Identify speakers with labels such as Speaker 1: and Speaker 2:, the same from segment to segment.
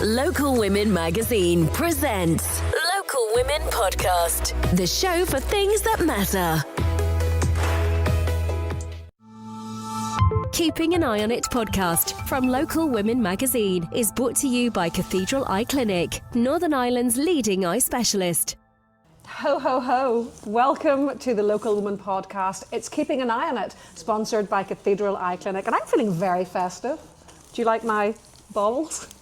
Speaker 1: Local Women Magazine presents Local Women Podcast, the show for things that matter. Keeping an Eye on It podcast from Local Women Magazine is brought to you by Cathedral Eye Clinic, Northern Ireland's leading eye specialist.
Speaker 2: Ho, ho, ho. Welcome to the Local Woman Podcast. It's Keeping an Eye on It, sponsored by Cathedral Eye Clinic. And I'm feeling very festive. Do you like my baubles?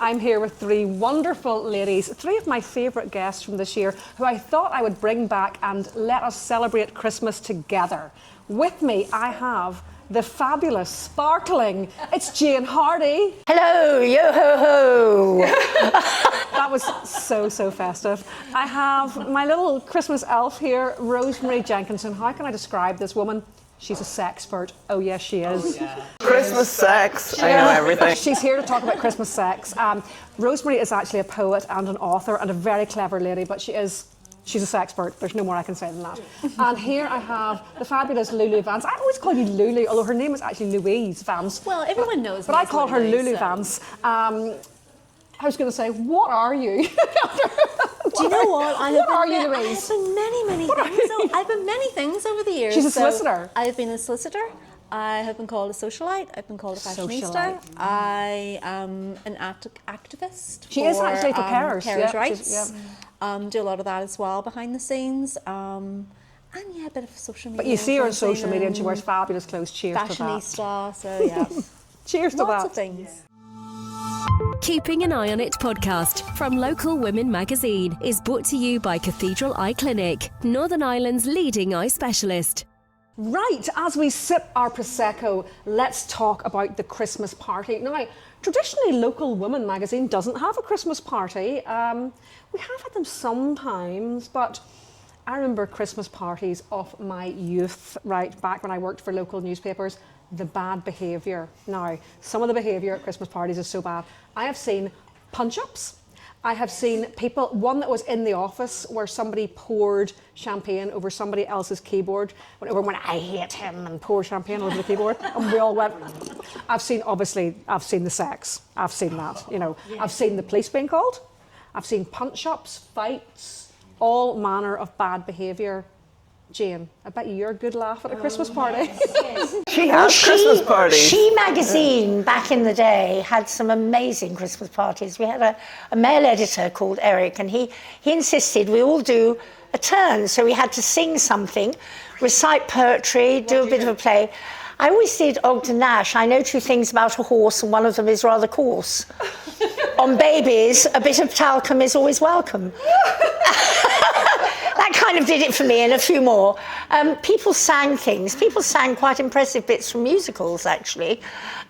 Speaker 2: I'm here with three wonderful ladies, three of my favourite guests from this year, who I thought I would bring back and let us celebrate Christmas together. With me, I have the fabulous, sparkling, it's Jane Hardy.
Speaker 3: Hello, yo ho ho.
Speaker 2: That was so festive. I have my little Christmas elf here, Rosemary Jenkinson. How can I describe this woman? She's a sexpert. Oh yes, she is.
Speaker 4: Oh, yeah. Christmas sex. I know everything.
Speaker 2: She's here to talk about Christmas sex. Rosemary is actually a poet and an author and a very clever lady, but she's a sexpert. There's no more I can say than that. And here I have the fabulous Lulu Vance. I always call you Lulu, although her name is actually Louise Vance.
Speaker 5: Well, everyone knows.
Speaker 2: But I call her Lulu Vance. I was going to say, what are you?
Speaker 5: Do you know what?
Speaker 2: What are you, Louise?
Speaker 5: I've been many things. I've been many things over the years.
Speaker 2: She's a solicitor.
Speaker 5: I've been a solicitor. I have been called a socialite. I've been called a fashionista. I am an activist.
Speaker 2: She is actually for carers.
Speaker 5: Carers' rights. Do a lot of that as well behind the scenes. And yeah, a bit of social media.
Speaker 2: But you see her on social media and she wears fabulous clothes. Cheers to that.
Speaker 5: Fashionista, so yeah.
Speaker 2: Cheers to that.
Speaker 5: Lots of things.
Speaker 1: Keeping an Eye on It podcast from Local Women Magazine is brought to you by Cathedral Eye Clinic, Northern Ireland's leading eye specialist.
Speaker 2: Right, as we sip our Prosecco, let's talk about the Christmas party. Now, traditionally, Local Women Magazine doesn't have a Christmas party. We have had them sometimes, but I remember Christmas parties of my youth, right, back when I worked for local newspapers. The bad behaviour. Now, some of the behaviour at Christmas parties is so bad. I have seen punch-ups. I have seen people, one that was in the office where somebody poured champagne over somebody else's keyboard, went over and went, I hate him, and poured champagne over the keyboard, and we all went. I've seen the sex. I've seen that, you know. Yeah. I've seen the police being called. I've seen punch-ups, fights, all manner of bad behaviour. Jane, I bet you're a good laugh at a Christmas party.
Speaker 3: Yes.
Speaker 4: She has Christmas parties.
Speaker 3: She magazine back in the day had some amazing Christmas parties. We had a male editor called Eric, and he insisted we all do a turn. So we had to sing something, recite poetry, do a bit of a play. I always did Ogden Nash. I know two things about a horse, and one of them is rather coarse. On babies, a bit of talcum is always welcome. That kind of did it for me, and a few more. People sang things. People sang quite impressive bits from musicals, actually.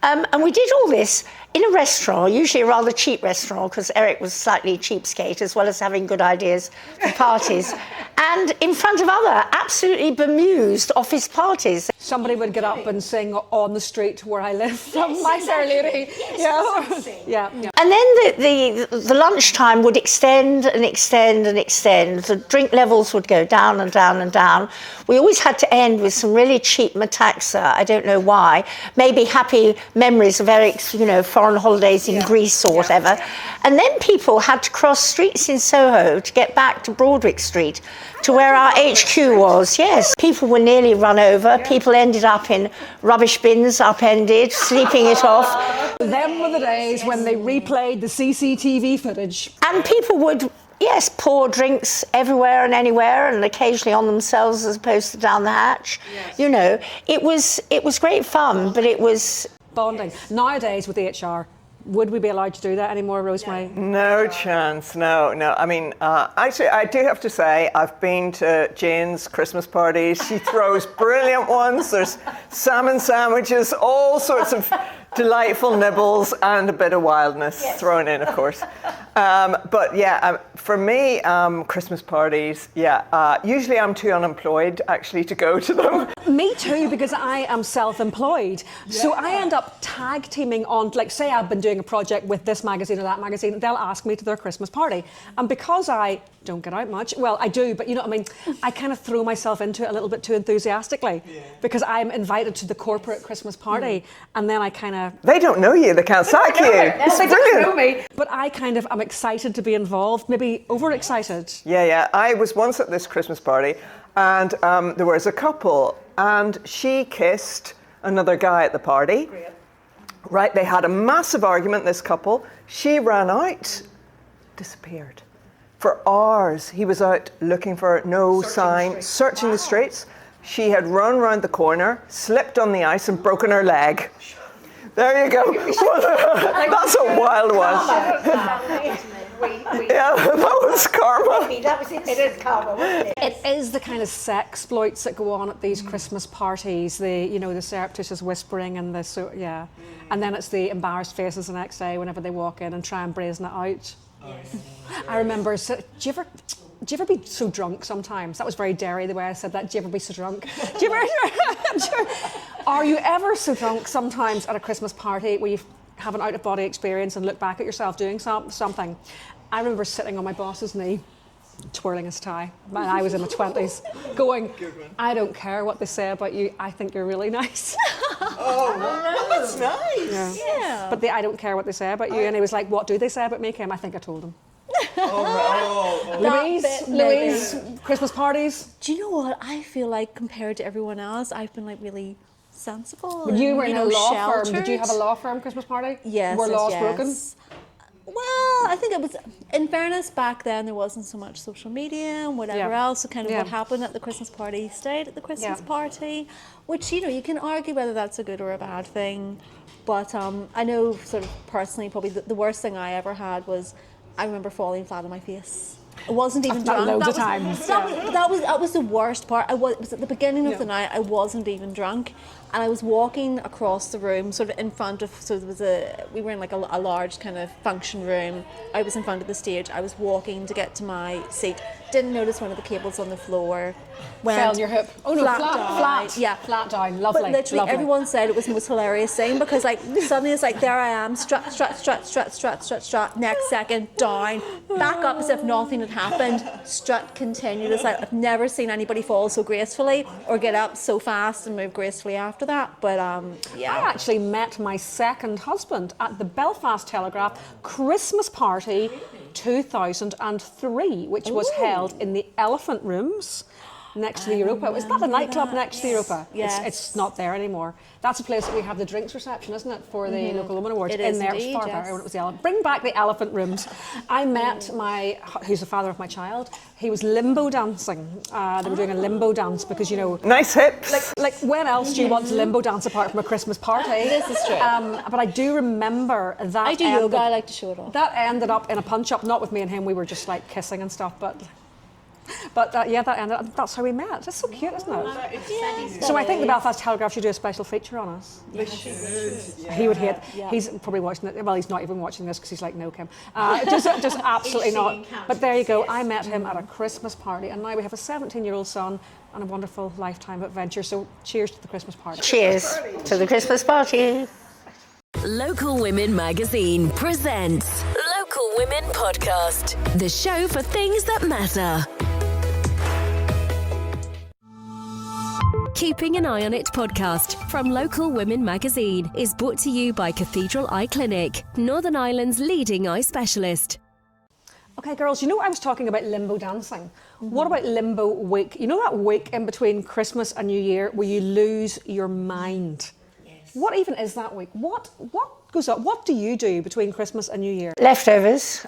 Speaker 3: And we did all this in a restaurant, usually a rather cheap restaurant, because Eric was slightly cheapskate, as well as having good ideas for parties. And in front of other absolutely bemused office parties.
Speaker 2: Somebody would get up and sing On the Street Where I Live from
Speaker 3: Yes,
Speaker 2: My
Speaker 3: exactly.
Speaker 2: Fair Lady.
Speaker 3: Yes,
Speaker 2: Yeah.
Speaker 3: And then the lunchtime would extend and extend and extend. The drink levels would go down and down and down. We always had to end with some really cheap metaxa. I don't know why. Maybe happy memories of Eric's, foreign holidays in Greece or whatever. And then people had to cross streets in Soho to get back to Broadwick Street, to where our HQ was. Yes, people were nearly run over. People ended up in rubbish bins, upended, sleeping it off.
Speaker 2: Them were the days when they replayed the CCTV footage.
Speaker 3: And people would, pour drinks everywhere and anywhere, and occasionally on themselves as opposed to down the hatch. Yes. It was great fun, but it was
Speaker 2: bonding. Nowadays with HR, would we be allowed to do that anymore, Rosemary?
Speaker 4: No chance, no. I mean, actually, I do have to say, I've been to Jane's Christmas parties. She throws brilliant ones. There's salmon sandwiches, all sorts of delightful nibbles, and a bit of wildness thrown in, of course. But yeah, for me, Christmas parties, usually I'm too unemployed actually to go to them.
Speaker 2: Me too, because I am self-employed. So I end up tag teaming on, like, say I've been doing a project with this magazine or that magazine, they'll ask me to their Christmas party. And because I don't get out much, well, I do, but you know what I mean, I kind of throw myself into it a little bit too enthusiastically because I'm invited to the corporate Christmas party, and then I kind of Yeah.
Speaker 4: They don't know you, they can't sack you. It's
Speaker 2: They
Speaker 4: brilliant.
Speaker 2: don't know me, but I kind of am excited to be involved, maybe overexcited.
Speaker 4: Yeah. I was once at this Christmas party and there was a couple and she kissed another guy at the party. Great. Right, they had a massive argument, this couple. She ran out, disappeared. For hours, he was out looking for her, no sign, searching the streets. She had run round the corner, slipped on the ice and broken her leg. There you go. That's a wild one. Yeah, that was karma.
Speaker 3: It is karma, wasn't it?
Speaker 2: It is the kind of sex exploits that go on at these Christmas parties. The surreptitious whispering and and then it's the embarrassed faces the next day whenever they walk in and try and brazen it out. Yes. I remember. Do you ever be so drunk sometimes? That was very dairy the way I said that. Do you ever be so drunk? Are you ever so drunk sometimes at a Christmas party where you have an out-of-body experience and look back at yourself doing something? I remember sitting on my boss's knee, twirling his tie. I was in my 20s, going, I don't care what they say about you. I think you're really nice.
Speaker 4: That's nice.
Speaker 2: Yeah. But I don't care what they say about you. And he was like, what do they say about me, Kim? I think I told him. Louise, Christmas parties.
Speaker 5: Do you know what? I feel like compared to everyone else, I've been like really sensible.
Speaker 2: But you were in a law
Speaker 5: sheltered.
Speaker 2: firm. Did you have a law firm Christmas party?
Speaker 5: Yes.
Speaker 2: Were laws
Speaker 5: yes.
Speaker 2: broken?
Speaker 5: Well, I think it was, in fairness, back then there wasn't so much social media and whatever else. So kind of what happened at the Christmas party stayed at the Christmas party, which, you can argue whether that's a good or a bad thing. But I know sort of personally, probably the worst thing I ever had was I remember falling flat on my face. I wasn't even drunk.
Speaker 2: Loads of times.
Speaker 5: That was the worst part. It was at the beginning of the night. I wasn't even drunk, and I was walking across the room, sort of in front of. So we were in like a large kind of function room. I was in front of the stage. I was walking to get to my seat. Didn't notice one of the cables on the floor.
Speaker 2: Fell on your hip. Oh no, flat.
Speaker 5: Yeah,
Speaker 2: flat down. Lovely.
Speaker 5: But literally, everyone said it was the most hilarious thing because like suddenly it's like there I am, strut. Next second, down, back up as if nothing had happened. Strut continued. It's like I've never seen anybody fall so gracefully or get up so fast and move gracefully after that. But I
Speaker 2: actually met my second husband at the Belfast Telegraph Christmas party 2003, which was held in the Elephant Rooms next to the Europa. Is that a nightclub next to the Europa?
Speaker 5: Yes.
Speaker 2: It's not there anymore. That's a place that we have the drinks reception, isn't it, for the Local Women Awards?
Speaker 5: It
Speaker 2: in
Speaker 5: is
Speaker 2: there.
Speaker 5: indeed,
Speaker 2: It was far
Speaker 5: yes.
Speaker 2: better when it was the Elephant. Bring back the Elephant Rooms. I met who's the father of my child. He was limbo dancing. They were doing a limbo dance because,
Speaker 4: Nice hips.
Speaker 2: like when else do you want to limbo dance apart from a Christmas party?
Speaker 5: This is true.
Speaker 2: But I do remember that.
Speaker 5: I do yoga. I like to show it off.
Speaker 2: That ended up in a punch-up, not with me and him. We were just like kissing and stuff, but that ended up. That's how we met. It's so cute, isn't it? So I think the Belfast Telegraph should do a special feature on us. He would hate. He's probably watching it. Well, he's not even watching this because he's like, no, Kim. Just absolutely not. But there you go. I met him at a Christmas party, and now we have a 17-year-old son and a wonderful lifetime adventure. So cheers to the Christmas party.
Speaker 3: Cheers to the Christmas party.
Speaker 1: Local Women Magazine presents Local Women Podcast, the show for things that matter. Keeping an Eye on It podcast from Local Women Magazine is brought to you by Cathedral Eye Clinic, Northern Ireland's leading eye specialist.
Speaker 2: Okay, girls, I was talking about limbo dancing. What about limbo week? You know that week in between Christmas and New Year where you lose your mind? Yes. What even is that week? What goes up? What do you do between Christmas and New Year?
Speaker 3: Leftovers,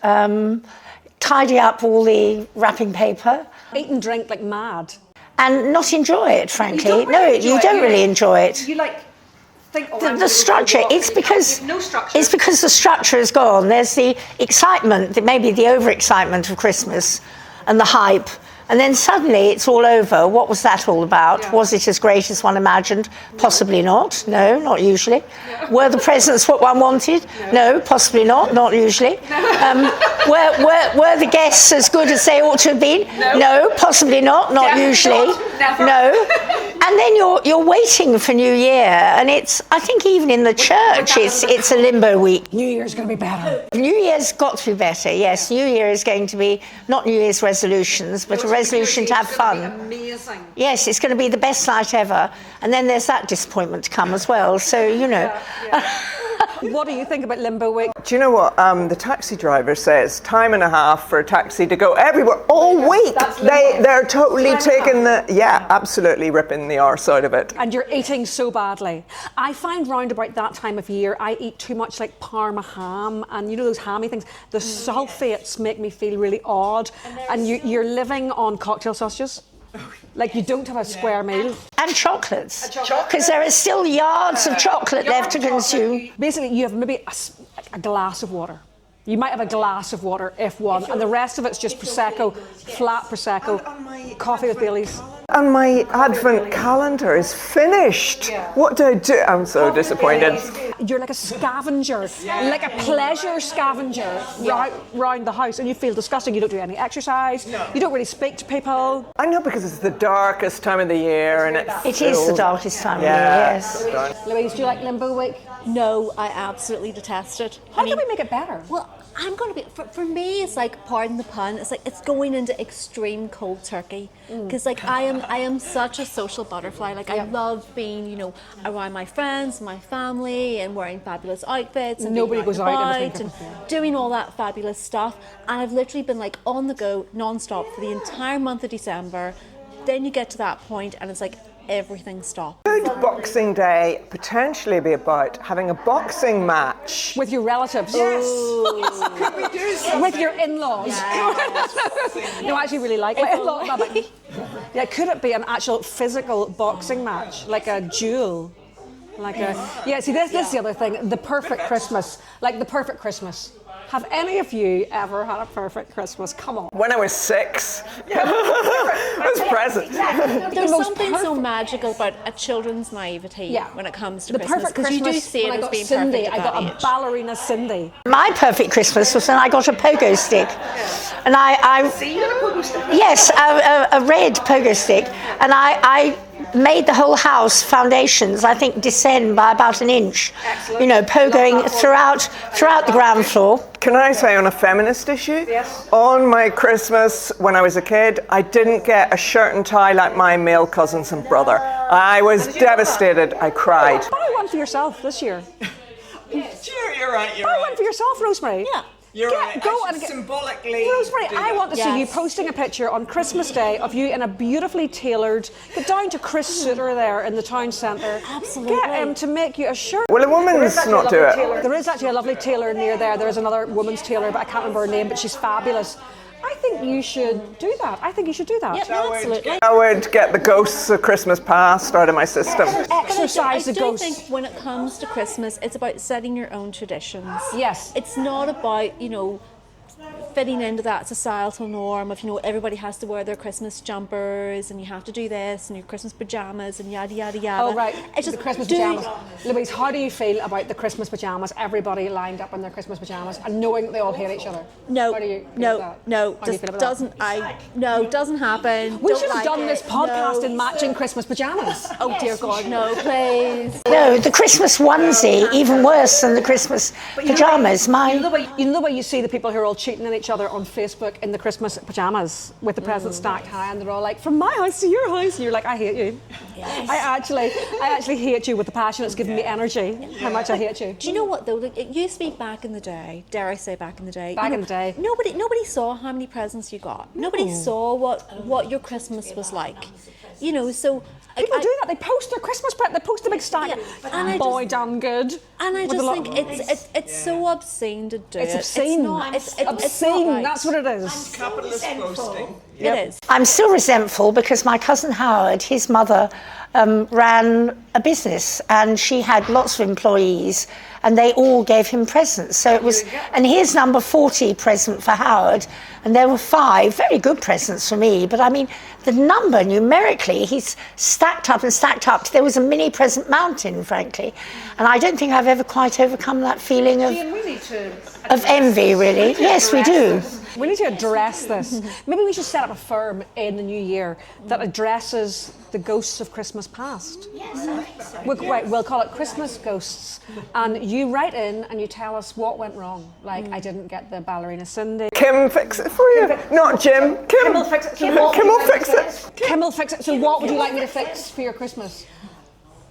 Speaker 3: tidy up all the wrapping paper.
Speaker 2: Eat and drink like mad.
Speaker 3: And not enjoy it, frankly.
Speaker 2: You don't
Speaker 3: really enjoy it.
Speaker 2: You think,
Speaker 3: the structure, it's because the structure is gone. There's the excitement, maybe the overexcitement of Christmas and the hype. And then suddenly it's all over. What was that all about? Yeah. Was it as great as one imagined? Possibly not. No, not usually. Yeah. Were the presents what one wanted? No, possibly not. Not usually. Were the guests as good as they ought to have been? No, possibly not. Not usually. No. And then you're waiting for New Year, and I think even in the church it's a limbo week.
Speaker 2: New Year's going to be better.
Speaker 3: New Year's got to be better. Yes, New Year is going to be not New Year's resolutions, but a resolution to have fun.
Speaker 2: Amazing.
Speaker 3: Yes, it's going to be the best night ever, and then there's that disappointment to come as well. So
Speaker 2: What do you think about Limbo Week?
Speaker 4: Do you know what? The taxi driver says time and a half for a taxi to go everywhere all week. They're totally taking absolutely ripping the arse out of it.
Speaker 2: And you're eating so badly. I find round about that time of year, I eat too much like Parma ham and you know those hammy things. The sulfates make me feel really odd. And you're living on cocktail sausages. Like you don't have a square meal.
Speaker 3: And chocolates. Because there are still yards of chocolate left to consume.
Speaker 2: Basically, you have maybe a glass of water. You might have a glass of water, if one, and the rest of it's just Prosecco, flat Prosecco, coffee with Baileys.
Speaker 4: And my advent calendar is finished. What do I do? I'm so disappointed.
Speaker 2: You're like a scavenger, like a pleasure scavenger round the house, and you feel disgusting. You don't do any exercise. You don't really speak to people.
Speaker 4: I know, because it's the darkest time of the year, and
Speaker 3: it is the darkest time of the year, yes.
Speaker 2: Louise, do you like Limbo Week?
Speaker 5: No, I absolutely detest it.
Speaker 2: How can we make it better?
Speaker 5: Well, I'm going to be, for me, it's like, pardon the pun, it's like, it's going into extreme cold turkey. Because like, I am such a social butterfly. Like, I love being, you know, around my friends, my family, and wearing fabulous outfits. And
Speaker 2: nobody goes out
Speaker 5: and doing all that fabulous stuff. And I've literally been like on the go, non-stop for the entire month of December. Then you get to that point and it's like, everything stopped.
Speaker 4: Could Boxing Day potentially be about having a boxing match?
Speaker 2: With your relatives?
Speaker 4: Yes.
Speaker 2: Could we do something? With your in-laws? Yes. No, I actually really like my in-laws. Yeah, could it be an actual physical boxing match? Like a duel? See, this is the other thing. The perfect Christmas. Like the perfect Christmas. Have any of you ever had a perfect Christmas? Come on.
Speaker 4: When I was 6. I was present.
Speaker 5: There's something so magical about a children's naivety when it comes to Christmas.
Speaker 2: Perfect Christmas,
Speaker 5: because you do see it as being
Speaker 2: Cindy,
Speaker 5: perfect at
Speaker 2: I got
Speaker 5: that
Speaker 2: a ballerina Cindy.
Speaker 3: My perfect Christmas was when I got a pogo stick. And yes, a red pogo stick. And I made the whole house foundations, I think, descend by about an inch. Excellent. You know, pogoing throughout the ground floor.
Speaker 4: Can I say, on a feminist issue? Yes. On my Christmas when I was a kid, I didn't get a shirt and tie like my male cousins and brother. I was devastated. I cried.
Speaker 2: Buy one for yourself this year.
Speaker 4: Sure, you're right.
Speaker 2: Buy one for yourself, Rosemary.
Speaker 5: Yeah.
Speaker 4: You're right. Go and symbolically.
Speaker 2: Rosemary, I want to see you posting a picture on Christmas Day of you in a beautifully tailored. Get down to Chris Suter there in the town centre.
Speaker 5: Absolutely.
Speaker 2: Get him to make you a shirt.
Speaker 4: Will a woman's not do it?
Speaker 2: There is actually a lovely tailor near there. There is another woman's tailor, but I can't remember her name. But she's fabulous. I think you should do that. I think you should do that.
Speaker 5: Yep, absolutely.
Speaker 4: I would get the ghosts of Christmas past out of my system.
Speaker 2: Exercise the ghosts.
Speaker 5: I do think when it comes to Christmas, it's about setting your own traditions.
Speaker 2: Yes.
Speaker 5: It's not about, you know, fitting into that societal norm of, you know, everybody has to wear their Christmas jumpers and you have to do this and your Christmas pajamas and yada yada yada.
Speaker 2: Oh right, it's just the Christmas pajamas. Louise, how do you feel about the Christmas pajamas? Everybody lined up in their Christmas pajamas and knowing that they all hate each other.
Speaker 5: No,
Speaker 2: how do you feel about that?
Speaker 5: Doesn't happen.
Speaker 2: We should have done this podcast in matching Christmas pajamas.
Speaker 5: Oh dear God, no, please.
Speaker 3: No, the Christmas onesie, even worse than the Christmas pajamas.
Speaker 2: You know the way you see the people who are all cheating on each other on Facebook in the Christmas pajamas with the presents stacked high, and they're all like, from my house to your house, and you're like, I hate you. Yes. I actually hate you with the passion. It's giving me energy. How much I hate you.
Speaker 5: Do you know what though? Like, it used to be back in the day. Dare I say back in the day?
Speaker 2: Back in the day.
Speaker 5: Nobody saw how many presents you got. No. Nobody saw what your Christmas was like. You know, so.
Speaker 2: People do that. They post their Christmas present. They post a big stack.
Speaker 5: Yeah,
Speaker 2: boy, damn good.
Speaker 5: And I just think it's so obscene to do.
Speaker 2: It's obscene.
Speaker 5: It's
Speaker 2: obscene.
Speaker 5: It's not right.
Speaker 2: That's what it is.
Speaker 4: Capitalist posting.
Speaker 5: It is.
Speaker 3: I'm still resentful because my cousin Howard, his mother, ran a business and she had lots of employees and they all gave him presents. So it was, and here's number 40 present for Howard, and there were 5 very good presents for me. But I mean, the number numerically, he's stacked up and stacked up. There was a mini present mountain, frankly. And I don't think I've ever quite overcome that feeling of envy, really. Yes, we do.
Speaker 2: We need to address this. Maybe we should set up a firm in the new year that addresses the ghosts of Christmas past.
Speaker 3: Yes, I think so.
Speaker 2: We'll call it Christmas Ghosts. And you write in and you tell us what went wrong. Like, I didn't get the ballerina Cindy.
Speaker 4: Kim fix it for you. Not Jim. Kim will fix it. Kim will fix it.
Speaker 2: Kim will fix it. So what would you like me to fix for your Christmas?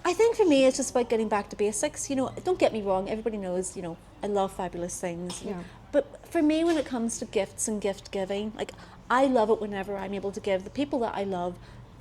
Speaker 5: I think for me, it's just about getting back to basics. You know, don't get me wrong. Everybody knows, you know, I love fabulous things.
Speaker 2: Yeah.
Speaker 5: But for me, when it comes to gifts and gift giving, like, I love it whenever I'm able to give the people that I love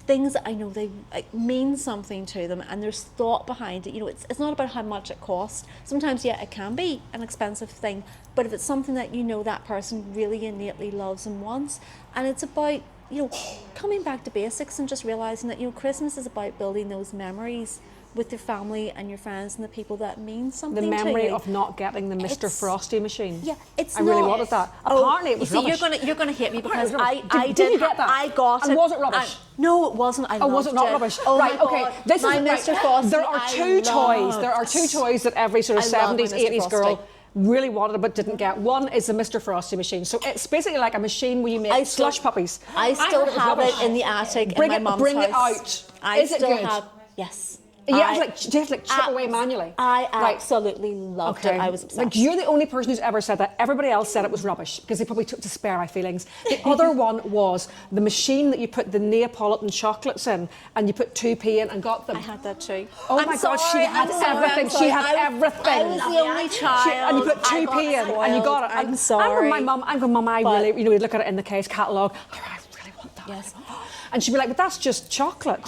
Speaker 5: things that I know they mean something to them, and there's thought behind it. You know, it's not about how much it costs. Sometimes, yeah, it can be an expensive thing, but if it's something that you know that person really innately loves and wants, and it's about, you know, coming back to basics and just realizing that, you know, Christmas is about building those memories with your family and your friends and the people that mean something
Speaker 2: The
Speaker 5: to
Speaker 2: memory
Speaker 5: you.
Speaker 2: of not getting the Mr. Frosty machine.
Speaker 5: Yeah, it's
Speaker 2: I really
Speaker 5: not-
Speaker 2: wanted that.
Speaker 5: Oh,
Speaker 2: Apparently it was
Speaker 5: you see,
Speaker 2: rubbish.
Speaker 5: You're gonna hate me because
Speaker 2: Apparently it was
Speaker 5: I
Speaker 2: rubbish. Did you get that?
Speaker 5: I got
Speaker 2: And
Speaker 5: it.
Speaker 2: was it rubbish?
Speaker 5: No, it wasn't. I
Speaker 2: Oh, was it not
Speaker 5: loved
Speaker 2: rubbish?
Speaker 5: Oh
Speaker 2: right,
Speaker 5: my
Speaker 2: okay.
Speaker 5: God.
Speaker 2: This
Speaker 5: My
Speaker 2: is
Speaker 5: Mr.
Speaker 2: right.
Speaker 5: Frosty.
Speaker 2: There are two toys. There are two toys that every sort of
Speaker 5: I love my
Speaker 2: 70s,
Speaker 5: Mr.
Speaker 2: 80s
Speaker 5: Frosty.
Speaker 2: girl really wanted but didn't get. One is the Mr. Frosty machine. So it's basically like a machine where you make slush puppies.
Speaker 5: I still
Speaker 2: heard was
Speaker 5: have
Speaker 2: rubbish.
Speaker 5: it in the attic
Speaker 2: Bring
Speaker 5: in my mum's
Speaker 2: bring it
Speaker 5: house.
Speaker 2: out.
Speaker 5: I
Speaker 2: Is it
Speaker 5: still
Speaker 2: good?
Speaker 5: have. Yes.
Speaker 2: Do you have to like chip away manually?
Speaker 5: I
Speaker 2: Right.
Speaker 5: absolutely loved it. I was obsessed.
Speaker 2: Like, you're the only person who's ever said that. Everybody else said it was rubbish because they probably took to spare my feelings. The other one was the machine that you put the Neapolitan chocolates in, and you put 2p in and got them.
Speaker 5: I had that too.
Speaker 2: Oh
Speaker 5: I'm
Speaker 2: my God, she
Speaker 5: sorry,
Speaker 2: had
Speaker 5: I'm sorry,
Speaker 2: everything.
Speaker 5: I'm
Speaker 2: She
Speaker 5: sorry.
Speaker 2: had everything.
Speaker 5: I was the only child.
Speaker 2: And you put 2p in, and you got it.
Speaker 5: I'm
Speaker 2: And
Speaker 5: sorry.
Speaker 2: I'm with my mum. I'm going, Mum, I
Speaker 5: But-
Speaker 2: really, you know, we'd look at it in the case catalogue. I really want that.
Speaker 5: Yes.
Speaker 2: And she'd be like, but that's just chocolate.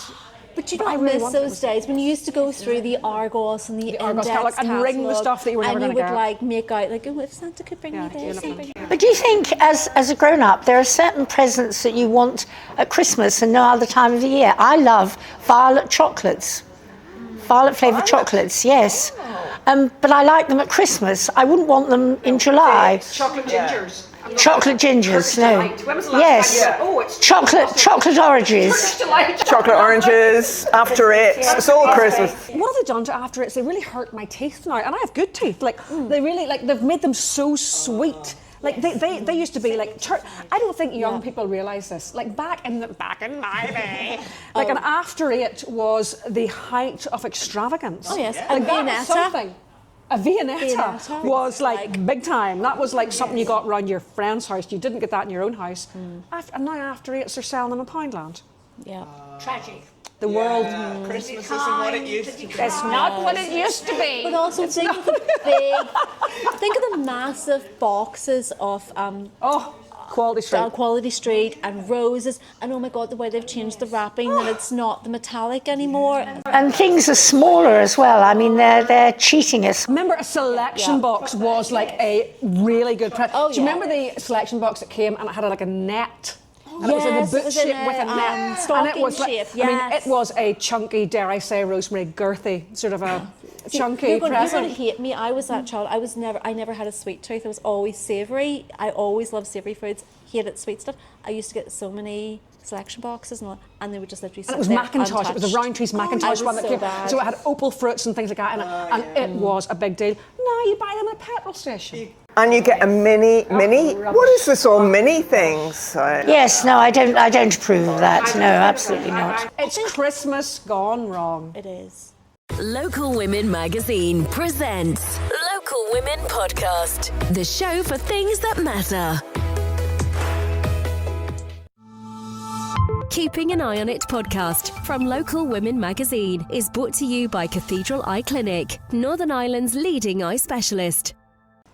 Speaker 5: But you
Speaker 2: But I
Speaker 5: don't
Speaker 2: really
Speaker 5: miss
Speaker 2: want it.
Speaker 5: those days when you used to go through the Argos and the
Speaker 2: Argos
Speaker 5: index
Speaker 2: catalogue and ring the
Speaker 5: catalogue,
Speaker 2: stuff that you were never
Speaker 5: and you
Speaker 2: gonna
Speaker 5: would
Speaker 2: get.
Speaker 5: like make out like, oh, if Santa could bring
Speaker 2: Yeah,
Speaker 5: me
Speaker 2: you're
Speaker 5: this.
Speaker 2: not
Speaker 5: and bring me
Speaker 3: But do you think, as a grown-up, there are certain presents that you want at Christmas and no other time of the year? I love violet chocolates. Violet flavoured chocolates, yes. But I like them at Christmas. I wouldn't want them in July.
Speaker 2: Chocolate gingers.
Speaker 3: Chocolate gingers, no.
Speaker 2: When was the last
Speaker 3: Yes.
Speaker 2: time you- Oh, it's
Speaker 3: Chocolate oranges.
Speaker 4: Chocolate oranges, after it, it's all Christmas.
Speaker 2: What have they done to after it? They really hurt my teeth now, and I have good teeth. Like they really they've made them so sweet. Like they used to be like. I don't think young people realise this. Like back in my day, like an after eight was the height of extravagance.
Speaker 5: Oh, yes.
Speaker 2: like
Speaker 5: A
Speaker 2: that was
Speaker 5: Viennetta.
Speaker 2: something. A Viennetta
Speaker 5: Viennetta.
Speaker 2: was like big time. That was like something you got around your friend's house. You didn't get that in your own house. And now after eights, they're selling them in Poundland.
Speaker 5: Yeah.
Speaker 3: Tragic.
Speaker 2: The world.
Speaker 4: Christmas isn't what it used to be.
Speaker 2: It's not what it used to be.
Speaker 5: But also think of the massive boxes of
Speaker 2: Quality Street.
Speaker 5: Quality Street and roses, and oh my God, the way they've changed the wrapping, that it's not the metallic anymore.
Speaker 3: And things are smaller as well. I mean, they're cheating us.
Speaker 2: Remember, a selection box was like a really good present.
Speaker 5: Oh,
Speaker 2: Do you
Speaker 5: yeah.
Speaker 2: remember the selection box that came and it had like a net? And it was in
Speaker 5: Yes,
Speaker 2: the
Speaker 5: it
Speaker 2: boot
Speaker 5: was in
Speaker 2: shape with a
Speaker 5: a,
Speaker 2: net. And it
Speaker 5: stocking
Speaker 2: was like,
Speaker 5: shape,
Speaker 2: I mean,
Speaker 5: yes.
Speaker 2: it was a chunky, dare I say, Rosemary, girthy, sort of a chunky
Speaker 5: You're going to
Speaker 2: present.
Speaker 5: hate me. I was that child. I never had a sweet tooth. I was always savoury. I always loved savoury foods. Hated sweet stuff. I used to get so many selection boxes and they would just literally sit
Speaker 2: And it was
Speaker 5: there
Speaker 2: Macintosh. It was a
Speaker 5: untouched.
Speaker 2: Roundtree's Macintosh
Speaker 5: I was
Speaker 2: one that
Speaker 5: so
Speaker 2: came.
Speaker 5: bad.
Speaker 2: So it had opal fruits and things like that in it. And it was a big deal. Now you buy them at a petrol station.
Speaker 4: And you get a mini. What is this all mini things?
Speaker 3: Yes, no, I don't approve of that. No, absolutely not.
Speaker 2: It's Christmas gone wrong.
Speaker 5: It is.
Speaker 1: Local Women Magazine presents Local Women Podcast, the show for things that matter. Keeping an Eye on It podcast from Local Women Magazine is brought to you by Cathedral Eye Clinic, Northern Ireland's leading eye specialist.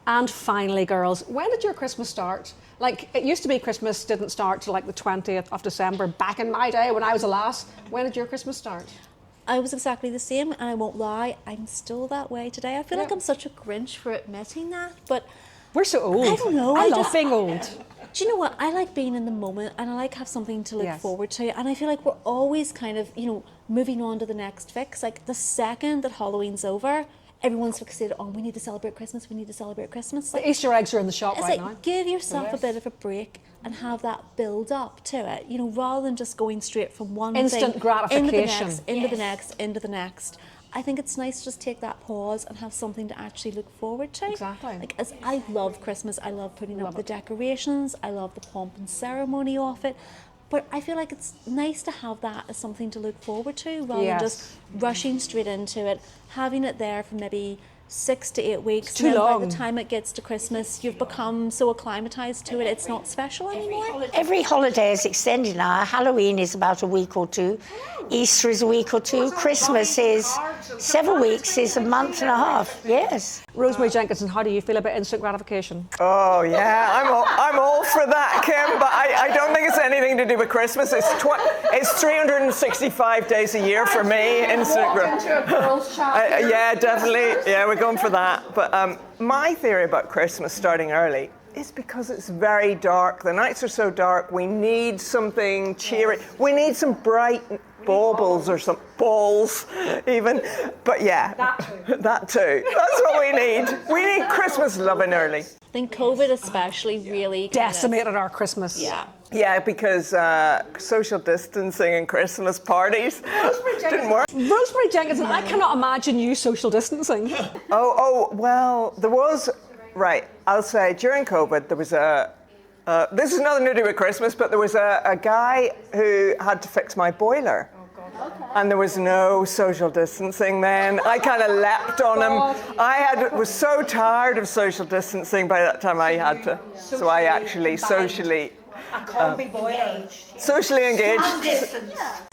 Speaker 2: And finally, girls, when did your Christmas start? Like, it used to be Christmas didn't start till like the 20th of December. Back in my day when I was a lass, when did your Christmas start?
Speaker 5: I was exactly the same, and I won't lie, I'm still that way today. I feel like I'm such a Grinch for admitting that, but
Speaker 2: We're so old.
Speaker 5: I don't know.
Speaker 2: I love being old.
Speaker 5: do you know what? I like being in the moment, and I like have something to look
Speaker 2: Yes.
Speaker 5: forward to, and I feel like we're always kind of, moving on to the next fix. Like the second that Halloween's over, everyone's fixated on, we need to celebrate Christmas, we need to celebrate Christmas. Like,
Speaker 2: The Easter eggs are in the shop
Speaker 5: it's
Speaker 2: right
Speaker 5: like,
Speaker 2: now.
Speaker 5: give yourself a bit of a break and have that build up to it, rather than just going straight from one
Speaker 2: Instant
Speaker 5: thing
Speaker 2: gratification.
Speaker 5: into the next. I think it's nice to just take that pause and have something to actually look forward to.
Speaker 2: Exactly.
Speaker 5: Like, as I love Christmas, I love putting up the decorations, I love the pomp and ceremony of it. But I feel like it's nice to have that as something to look forward to rather than
Speaker 2: Yes.
Speaker 5: just rushing straight into it, having it there for maybe 6 to 8 weeks.
Speaker 2: It's too
Speaker 5: and then
Speaker 2: long.
Speaker 5: By the time it gets to Christmas, you've become so acclimatized to it, it's not special anymore.
Speaker 3: Every holiday is extended now. Halloween is about a week or two. Easter is a week or two. Christmas is 7 weeks, is a month and a half. Yes.
Speaker 2: Rosemary Jenkinson, how do you feel about instant gratification?
Speaker 4: Oh yeah, I'm all for that, Kim. But I don't think it's anything to do with Christmas. It's 365 days a year for me. Yeah, definitely. Yeah, we're going for that. But my theory about Christmas starting early is because it's very dark. The nights are so dark. We need something cheery. We need some bright baubles or some balls even. But yeah, that too. That's what we need. We need Christmas loving early.
Speaker 5: I think COVID especially really
Speaker 2: Decimated our Christmas.
Speaker 4: Yeah, because social distancing and Christmas parties didn't work.
Speaker 2: Rosemary Jenkinson, I cannot imagine you social distancing.
Speaker 4: Oh, well, there was, right, I'll say during COVID, there was this is nothing to do with Christmas, but there was a guy who had to fix my boiler. And there was no social distancing then. I kind of leapt on him. Was so tired of social distancing by that time I had to. So I actually socially engaged.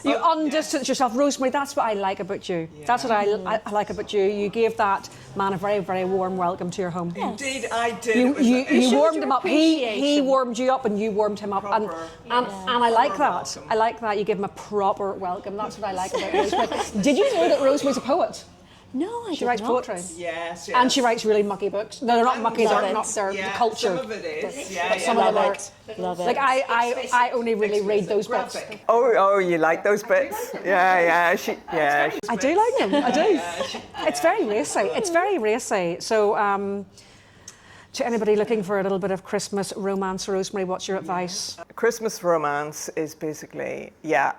Speaker 2: You undistanced yourself. Rosemary, that's what I like about you. That's what I like about you. You gave that man a very, very warm welcome to your home.
Speaker 4: Indeed, I did.
Speaker 2: You warmed him up. He warmed you up and you warmed him up. And I like that. I like that. You give him a proper welcome. That's what I like about Rosemary. Did you know that Rosemary's a poet?
Speaker 5: No,
Speaker 2: She writes poetry.
Speaker 4: Yes.
Speaker 2: And she writes really mucky books. No, they're not mucky, they're not their culture.
Speaker 4: Some of it is.
Speaker 2: But some of them are.
Speaker 5: Love it.
Speaker 2: Like I only really read those bits.
Speaker 4: Oh, you like those bits? Yeah.
Speaker 2: I do like them. I do. It's very racy. It's very racy. So, to anybody looking for a little bit of Christmas romance, Rosemary, what's your advice?
Speaker 4: Christmas romance is basically, get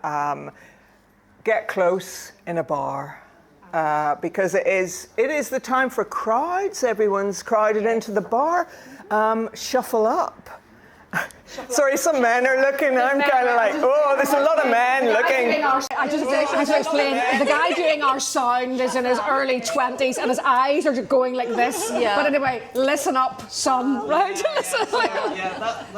Speaker 4: close in a bar. Because it is the time for crowds. Everyone's crowded into the bar. Shuffle up. Sorry, some men are looking. I'm kind of like, there's a lot of men looking.
Speaker 2: I just have to explain. The guy doing our sound is in his early 20s and his eyes are going like this. Yeah. But anyway, listen up, son, right?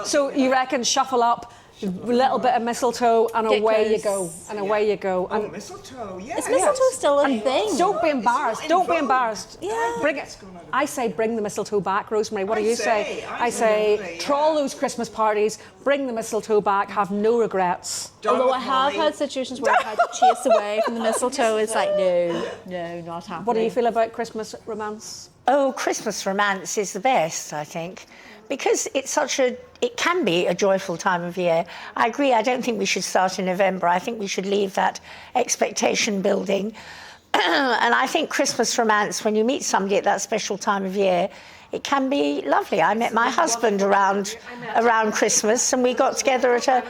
Speaker 2: So you reckon shuffle up, a little bit of mistletoe, and away you go. And away you go. And
Speaker 4: Mistletoe, yeah.
Speaker 5: Is mistletoe still a thing?
Speaker 2: don't be embarrassed. Don't be embarrassed.
Speaker 5: Yeah.
Speaker 2: Bring it. I say bring the mistletoe back, Rosemary. What do you say? I say trawl those Christmas parties, bring the mistletoe back, have no regrets.
Speaker 5: Although I have had situations where I've had to chase away from the mistletoe. It's like, no, not happening.
Speaker 2: What do you feel about Christmas romance?
Speaker 3: Oh, Christmas romance is the best, I think, because it can be a joyful time of year. I agree, I don't think we should start in November. I think we should leave that expectation building. And I think Christmas romance, when you meet somebody at that special time of year, it can be lovely. I met my husband around Christmas, and we got together at a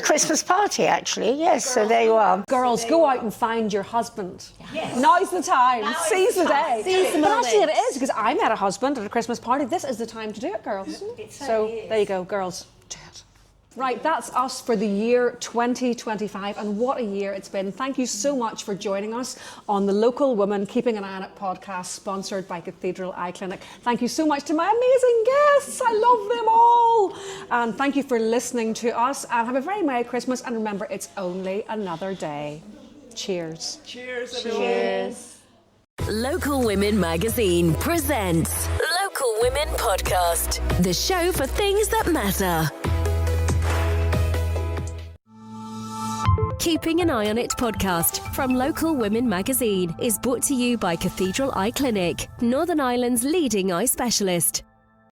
Speaker 3: Christmas party, actually. Yes, so there you are.
Speaker 2: Girls, go out and find your husband. Yes. Now's the time. Seize the day.
Speaker 5: Seize the
Speaker 2: but
Speaker 5: moment.
Speaker 2: actually it is, because I met a husband at a Christmas party. This is the time to do it, girls. So there you go, girls. Do it. Right, that's us for the year 2025, and what a year it's been. Thank you so much for joining us on the Local Woman Keeping an Eye on It podcast, sponsored by Cathedral Eye Clinic. Thank you so much to my amazing guests. I love them all. And thank you for listening to us, and have a very Merry Christmas, and remember, it's only another day. Cheers.
Speaker 4: Cheers, everyone.
Speaker 5: Cheers.
Speaker 1: Local Women Magazine presents Local Women Podcast, the show for things that matter. Keeping an Eye on It podcast from Local Women Magazine is brought to you by Cathedral Eye Clinic, Northern Ireland's leading eye specialist.